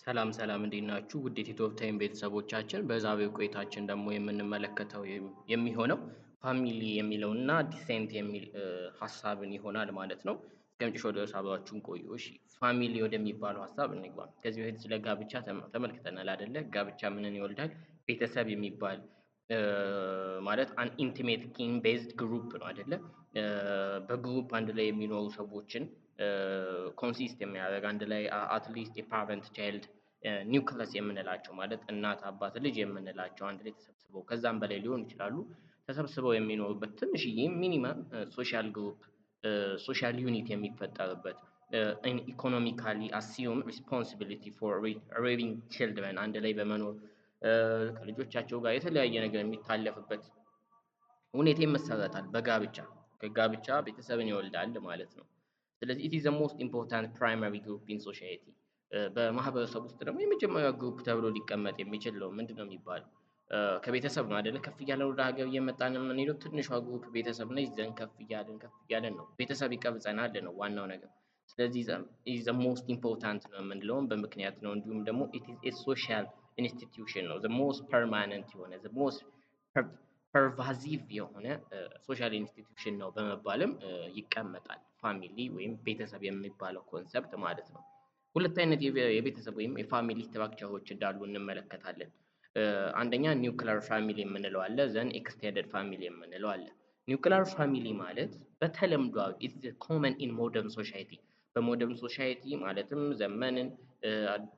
ሰላም ሰላም እንዴት ናችሁ? ውድ የቲቶፕ ታይም ቤተሰቦቻችን በዛሬው ቆይታችን ደግሞ የምንመለከተው የሚሆነው ፋሚሊ የሚለውን እና ዲሴንት የሚል ሀሳብን ይሆናል ማለት ነው። እስከመጨረሻው ድረስ አብራችሁን ቆዩ። እሺ ፋሚሊ ወደሚባለው ሀሳብ እንግባ። ከዚህ በፊት ስለ ጋብቻ ተመልክተናል አይደለ? ጋብቻ ምንን ይወልዳል? ቤተሰብ የሚባል ማለት አን ኢንቲሜት ኪን ቤዝድ ግሩፕ ነው አይደለ? በግሩፕ አንድ ላይ የሚኖሩ ሰዎችን ኮንሲስት የሚያደርግ አንድ ላይ አትሊስት የፓረንት ቻይልድ ኒውክለስ የምንላቸው ማለት እናት አባት ልጅ የምንላቸው አንድ ላይ ተሰብስበው ከዛም በላይ ሊሆኑ ይችላሉ ተሰብስበው የሚኖሩበት ትንሽዬ ሚኒመም ሶሻል ግሩፕ ሶሻል ዩኒት የሚፈጠርበት ኢኮኖሚካሊ አሲዩም ሪስፖንሲቢሊቲ ፎር ሬሪንግ ችልድረን አንድ ላይ በመኖር ከልጆቻቸው ጋር የተለያየ ነገር የሚታለፍበት ሁኔታ ይመሰረታል በጋብቻ ከጋብቻ ቤተሰብን ይወልዳል ማለት ነው። ስለዚህ ኢት ኢዝ ዘ ሞስት ኢምፖርታንት ፕራይመሪ ግሩፕ ኢን ሶሳይቲ። በማህበረሰብ ውስጥ ደግሞ የመጀመሪያው ግሩፕ ተብሎ ሊቀመጥ የሚችል ነው። ምንድነው የሚባለው? ከቤተሰብ ነው አይደለ? ከፍ እያለን ወደ ሀገር እየመጣን የምንሄደው ትንሿ ግሩፕ ቤተሰብ ነች። ዘንድ ከፍ እያለን ነው ቤተሰብ ይቀርጸናል ነው ዋናው ነገር። ስለዚህ ኢዝ ዘ ሞስት ኢምፖርታንት ነው የምንለውም በምክንያት ነው። እንዲሁም ደግሞ ኢት ኢዝ ኤ ሶሻል ኢንስቲትዩሽን ነው። ዘ ሞስት ፐርማነንት የሆነ ዘ ሞስት ፐርቫዚቭ የሆነ ሶሻል ኢንስቲትዩሽን ነው በመባልም ይቀመጣል። ፋሚሊ ወይም ቤተሰብ የሚባለው ኮንሰፕት ማለት ነው። ሁለት አይነት የቤተሰብ ወይም የፋሚሊ ስትራክቸሮች እንዳሉ እንመለከታለን። አንደኛ ኒውክለር ፋሚሊ የምንለው አለ፣ ዘን ኤክስቴንደድ ፋሚሊ የምንለው አለ። ኒውክለር ፋሚሊ ማለት በተለምዷዊ ኢትስ ኮመን ኢን ሞደርን ሶሳይቲ በሞደርን ሶሳይቲ ማለትም ዘመንን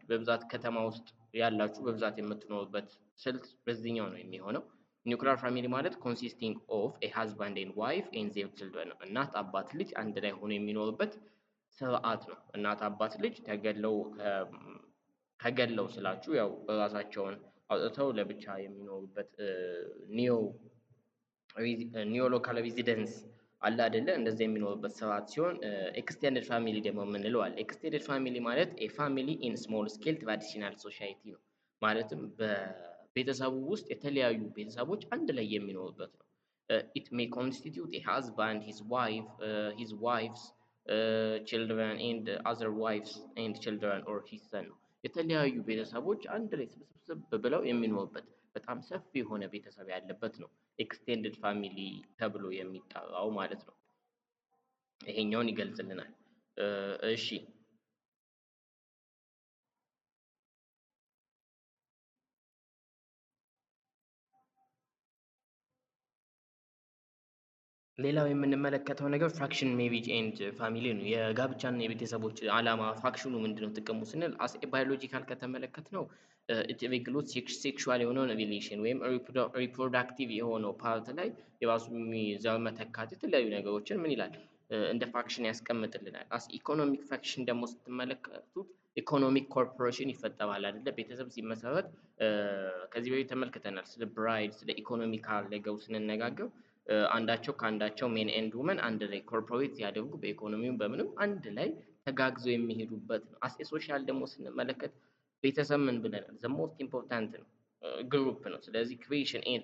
በብዛት ከተማ ውስጥ ያላችሁ በብዛት የምትኖሩበት ስልት በዚህኛው ነው የሚሆነው። ኒውክሊር ፋሚሊ ማለት ኮንሲስቲንግ ኦፍ ኤ ሃዝባንድ ኤንድ ዋይፍ ኤንድ ዜር ችልድረን ነው። እናት አባት ልጅ አንድ ላይ ሆኖ የሚኖርበት ስርዓት ነው። እናት አባት ልጅ ተገለው ስላችሁ ያው ራሳቸውን አውጥተው ለብቻ የሚኖሩበት ኒዮ ሎካል ሬዚደንስ አለ አይደለ? እንደዛ የሚኖርበት ስርዓት ሲሆን ኤክስቴንደድ ፋሚሊ ደግሞ የምንለው አለ። ኤክስቴንደድ ፋሚሊ ማለት ኤ ፋሚሊ ኢን ስሞል ስኬል ትራዲሽናል ሶሳይቲ ነው። ማለትም በቤተሰቡ ውስጥ የተለያዩ ቤተሰቦች አንድ ላይ የሚኖሩበት ነው። ኢት ሜይ ኮንስቲቲዩት ኤ ሃዝባንድ ሂዝ ዋይፍስ ችልድረን ኤንድ አዘር ዋይፍስ ኤንድ ችልድረን ኦር ሂዝ ሰን ነው። የተለያዩ ቤተሰቦች አንድ ላይ ስብስብ ብለው የሚኖሩበት በጣም ሰፊ የሆነ ቤተሰብ ያለበት ነው ኤክስቴንድድ ፋሚሊ ተብሎ የሚጠራው ማለት ነው። ይሄኛውን ይገልጽልናል። እሺ ሌላው የምንመለከተው ነገር ፍራክሽን ሜሪጅ ኤንድ ፋሚሊ ነው። የጋብቻና የቤተሰቦች ዓላማ ፋክሽኑ ምንድነው ጥቅሙ ስንል አስ ኤ ባዮሎጂካል ከተመለከትነው ኢት ሬጉሌትስ ሴክሹዋል የሆነውን ሪሌሽን ወይም ሪፕሮዳክቲቭ የሆነው ፓርት ላይ የራሱ ዘር መተካት የተለያዩ ነገሮችን ምን ይላል እንደ ፋክሽን ያስቀምጥልናል። አስ ኢኮኖሚክ ፋክሽን ደግሞ ስትመለከቱት ኢኮኖሚክ ኮርፖሬሽን ይፈጠራል አይደለ? ቤተሰብ ሲመሰረት ከዚህ በፊት ተመልክተናል። ስለ ብራይድ ስለ ኢኮኖሚካል ነገር ስንነጋገር አንዳቸው ከአንዳቸው ሜን ኤንድ ውመን አንድ ላይ ኮርፖሬት ሲያደርጉ በኢኮኖሚውም በምንም አንድ ላይ ተጋግዘው የሚሄዱበት ነው። አስ ሶሻል ደግሞ ስንመለከት ቤተሰብ ምን ብለናል? ዘ ሞስት ኢምፖርታንት ነው ግሩፕ ነው። ስለዚህ ክሪኤሽን ኤንድ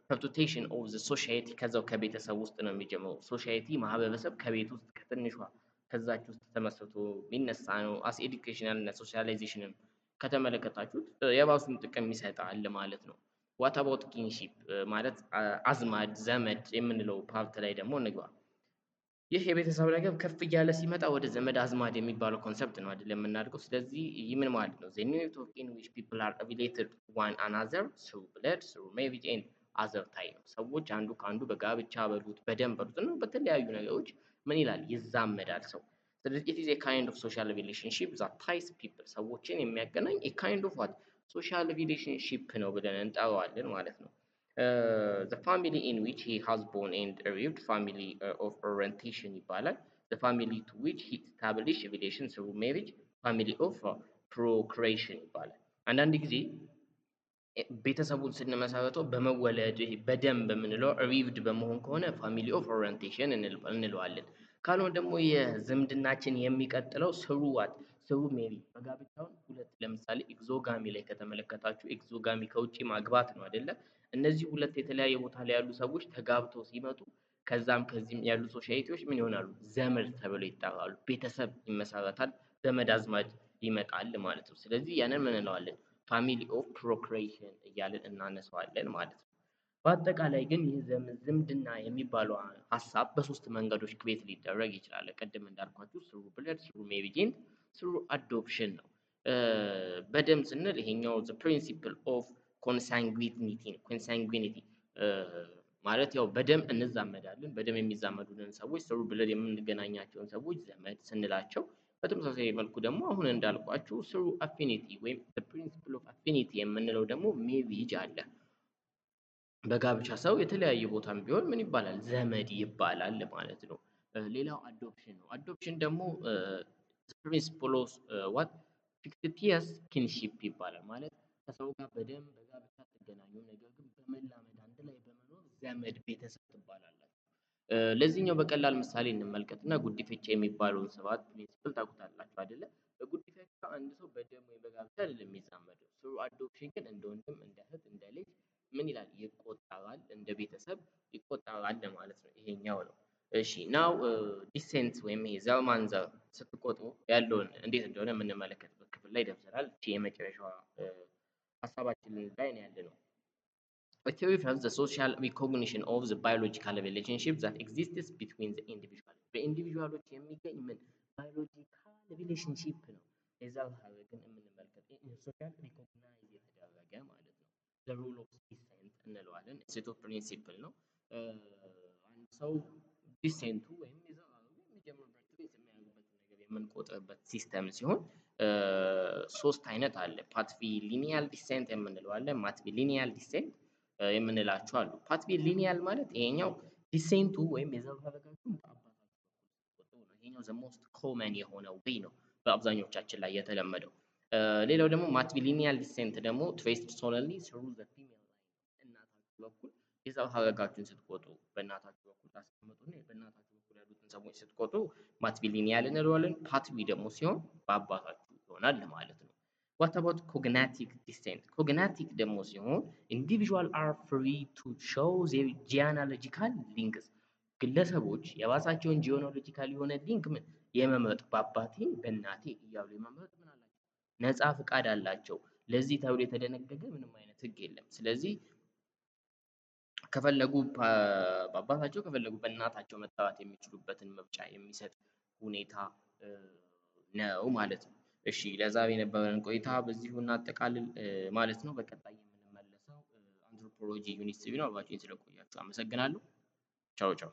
ፐርቱቴሽን ኦፍ ዘ ሶሳይቲ ከዛው ከቤተሰብ ውስጥ ነው የሚጀምረው። ሶሳይቲ ማህበረሰብ ከቤት ውስጥ ከትንሿ ከዛች ውስጥ ተመስርቶ የሚነሳ ነው። አስ ኤዱኬሽናል እና ሶሻላይዜሽንም ከተመለከታችሁት የራሱን ጥቅም ይሰጣል ማለት ነው። ዋት አባውት ኪንሺፕ ማለት አዝማድ ዘመድ የምንለው ፓርት ላይ ደግሞ እንግባ። ይህ የቤተሰብ ነገር ከፍ እያለ ሲመጣ ወደ ዘመድ አዝማድ የሚባለው ኮንሰፕት ነው አይደል የምናድገው። ስለዚህ ይህ ምን ማለት ነው? ዘ ዩኒት ኦፍ ኢን ዊች ፒፕል አር ሪሌትድ ዋን አናዘር ስሩ ብለድ ስሩ ሜሪጅ ኤንድ አዘር ታይ ነው። ሰዎች አንዱ ከአንዱ በጋብቻ በሉት በደም በሉት እና በተለያዩ ነገሮች ምን ይላል ይዛመዳል ሰው። ስለዚህ ኢት ኢዝ ኤ ካይንድ ኦፍ ሶሻል ሪሌሽንሺፕ ዛት ታይስ ፒፕል ሰዎችን የሚያገናኝ ኤ ካይንድ ኦፍ ዋት ሶሻል ሪሌሽንሺፕ ነው ብለን እንጠራዋለን ማለት ነው። ዘ ፋሚሊ ኢን ዊች ሂ ሃዝ ቦርን ኤንድ ሪቭድ ፋሚሊ ኦፍ ኦሪየንቴሽን ይባላል። ዘ ፋሚሊ ቱ ዊች ሂ ስታብሊሽ ሪሌሽን ስሩ ሜሪጅ ፋሚሊ ኦፍ ፕሮክሬሽን ይባላል። አንዳንድ ጊዜ ቤተሰቡን ስንመሰረተው በመወለድ በደም በምንለው ሪቭድ በመሆን ከሆነ ፋሚሊ ኦፍ ኦሪየንቴሽን እንለዋለን። ካልሆነ ደግሞ የዝምድናችን የሚቀጥለው ስሩ ሜሪ በጋብቻውን ሁለት ለምሳሌ ኤግዞጋሚ ላይ ከተመለከታችሁ ኤግዞጋሚ ከውጭ ማግባት ነው አይደለ? እነዚህ ሁለት የተለያየ ቦታ ላይ ያሉ ሰዎች ተጋብተው ሲመጡ ከዛም ከዚህም ያሉ ሶሳይቲዎች ምን ይሆናሉ? ዘመድ ተብለው ይጠራሉ። ቤተሰብ ይመሰረታል። ዘመድ አዝማድ ይመጣል ማለት ነው። ስለዚህ ያንን ምን እንለዋለን? ፋሚሊ ኦፍ ፕሮክሬሽን እያልን እናነሳዋለን ማለት ነው። በአጠቃላይ ግን ይህ ዝምድና የሚባለው ሀሳብ በሶስት መንገዶች ክሬት ሊደረግ ይችላል። ቅድም እንዳልኳችሁ ስሩ ብለድ፣ ስሩ ሜሪጅ ኤንድ ስሩ አዶፕሽን ነው። በደም ስንል ይሄኛው ዘ ፕሪንሲፕል ኦፍ ኮንሳንጉኒቲ ነው። ኮንሳንጉኒቲ ማለት ያው በደም እንዛመዳለን። በደም የሚዛመዱንን ሰዎች ስሩ ብለድ የምንገናኛቸውን ሰዎች ዘመድ ስንላቸው፣ በተመሳሳይ መልኩ ደግሞ አሁን እንዳልኳችሁ ስሩ አፊኒቲ ወይም ዘ ፕሪንሲፕል ኦፍ አፊኒቲ የምንለው ደግሞ ሜሪጅ አለ። በጋብቻ ሰው የተለያየ ቦታም ቢሆን ምን ይባላል? ዘመድ ይባላል ማለት ነው። ሌላው አዶፕሽን ነው። አዶፕሽን ደግሞ ፕሪንሲፕል ኦፍ ዋት ፊክቲቲየስ ኪንሺፕ ይባላል። ማለት ከሰው ጋር በደም በጋብቻ ትገናኙ፣ ነገር ግን በመላመድ አንድ ላይ በመኖር ዘመድ ቤተሰብ ትባላላችሁ። ለዚህኛው በቀላል ምሳሌ እንመልከትና ጉዲፈቻ የሚባለውን ሰባት ፕሪንሲፕል ታውቁታላችሁ አይደለ? በጉዲፈቻ አንድ ሰው በደም ወይ በጋብቻ አይደለም የሚዛመደው። ስሩ አዶፕሽን ግን እንደ ወንድም እንደ እህት እንደ ልጅ ምን ይላል? ይቆጠራል፣ እንደ ቤተሰብ ይቆጠራል ማለት ነው። ይሄኛው ነው። እሺ ናው ዲሴንት ወይም ይሄ ዘር ማንዘር ስትቆጥሩ ያለውን እንዴት እንደሆነ የምንመለከትበት ክፍል ላይ ደርሰናል። እቺ የመጨረሻዋ ሀሳባችን ላይ ነው ያለነው። It refers the social recognition of the biological relationship that exists between the individuals. በኢንዲቪጁዋሎች የሚገኝ ምን ባዮሎጂካል ሪሌሽንሺፕ ነው። የዘር ሐረግን የምንመለከት ሶሻል ሪኮግናይዝ የተደረገ ማለት ነው። the rule of descent እንለዋለን። ሴት ኦፍ ፕሪንሲፕል ነው። አንድ ሰው ዲሴንቱ ወይም የዘር ሐረጉ የሚጀምርበት ትሬስ የሚያደርግበት ነገር የምንቆጥርበት ሲስተም ሲሆን ሶስት አይነት አለ። ፓትሪሊኒያል ዲሴንት የምንለው አለ። ማትሪሊኒያል ዲሴንት የምንላቸው አሉ። ፓትሪሊኒያል ማለት ይሄኛው ዲሴንቱ ወይም የዘር ሐረጋችሁ በአባታችሁ በኩል ነው። ይሄኛው ዘ ሞስት ኮመን የሆነው ዌይ ነው በአብዛኞቻችን ላይ የተለመደው። ሌላው ደግሞ ማትሪሊኒያል ዲሴንት ደግሞ ትሬስድ ሶለንሊ ስሩ ዘ ፊሜል ላይን እናታችሁ በኩል የዘር ሐረጋችሁን ስትቆጥሩ በእናታችሁ በኩል ታስቀምጡና በእናታችሁ በኩል ያሉትን ሰዎች ስትቆጥሩ ማትሪሊኒያል እንለዋለን። ፓትሪ ደግሞ ሲሆን በአባታችሁ ይሆናል ማለት ነው። What about cognatic descent? Cognatic ደግሞ ሲሆን individuals are free to show their genealogical links. ግለሰቦች የራሳቸውን ጂኦኖሎጂካል የሆነ ሊንክ ምን የመምረጥ በአባቴ በእናቴ እያሉ የመምረጥ ምን አላቸው? ነፃ ፍቃድ አላቸው። ለዚህ ተብሎ የተደነገገ ምንም አይነት ህግ የለም። ስለዚህ ከፈለጉ በአባታቸው ከፈለጉ በእናታቸው መጠራት የሚችሉበትን ምርጫ የሚሰጥ ሁኔታ ነው ማለት ነው። እሺ ለዛሬ የነበረን ቆይታ በዚሁ እናጠቃልል ማለት ነው። በቀጣይ የምንመለሰው አንትሮፖሎጂ ዩኒት 3 ነው። አብራችሁኝ ስለቆያችሁ አመሰግናለሁ። ቻው ቻው።